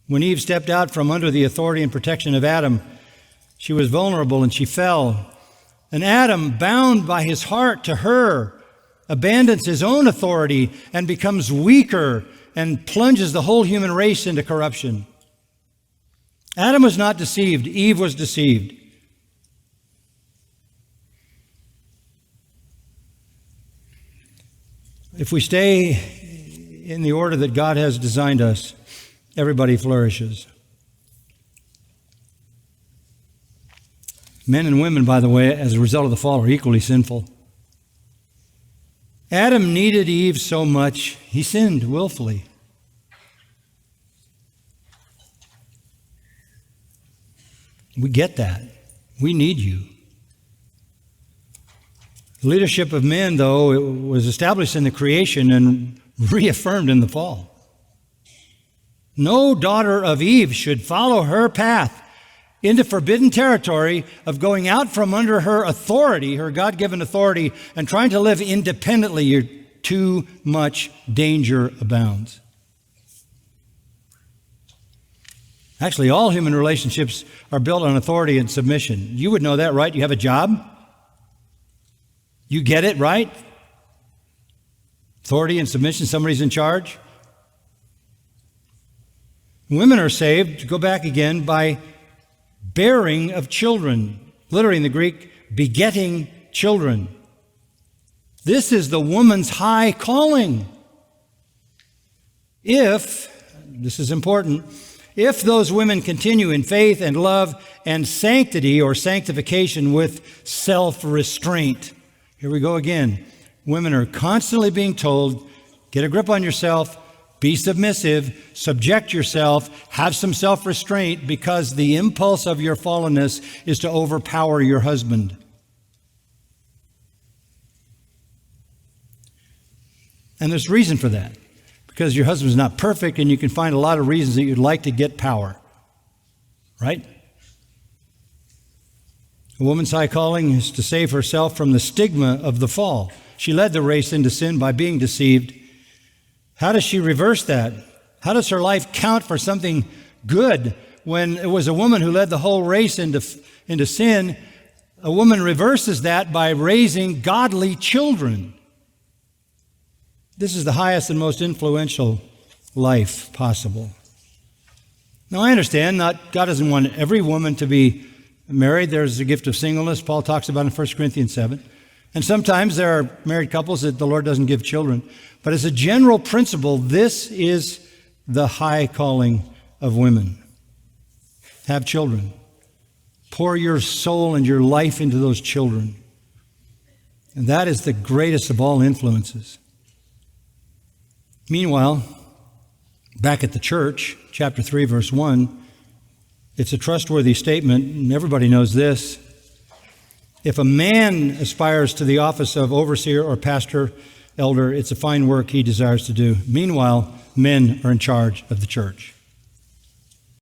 When Eve stepped out from under the authority and protection of Adam, she was vulnerable and she fell. And Adam, bound by his heart to her, abandons his own authority and becomes weaker and plunges the whole human race into corruption. Adam was not deceived. Eve was deceived. If we stay in the order that God has designed us, everybody flourishes. Men and women, by the way, as a result of the fall, are equally sinful. Adam needed Eve so much, he sinned willfully. We get that. We need you. The leadership of men, though, it was established in the creation and reaffirmed in the fall. No daughter of Eve should follow her path into forbidden territory of going out from under her authority, her God-given authority, and trying to live independently. Too much danger abounds. Actually, all human relationships are built on authority and submission. You would know that, right? You have a job. You get it, right? Authority and submission, somebody's in charge. Women are saved, go back again, by bearing of children. Literally in the Greek, begetting children. This is the woman's high calling. This is important, if those women continue in faith and love and sanctity or sanctification with self-restraint. Here we go again. Women are constantly being told, get a grip on yourself, be submissive, subject yourself, have some self-restraint, because the impulse of your fallenness is to overpower your husband. And there's reason for that, because your husband's not perfect and you can find a lot of reasons that you'd like to get power, right? A woman's high calling is to save herself from the stigma of the fall. She led the race into sin by being deceived. How does she reverse that? How does her life count for something good when it was a woman who led the whole race into sin? A woman reverses that by raising godly children. This is the highest and most influential life possible. Now, I understand God doesn't want every woman to be married. There's a gift of singleness Paul talks about in 1 Corinthians 7. And sometimes there are married couples that the Lord doesn't give children. But as a general principle, this is the high calling of women. Have children. Pour your soul and your life into those children. And that is the greatest of all influences. Meanwhile, back at the church, chapter 3, verse 1, it's a trustworthy statement, and everybody knows this. If a man aspires to the office of overseer or pastor, elder, it's a fine work he desires to do. Meanwhile, men are in charge of the church.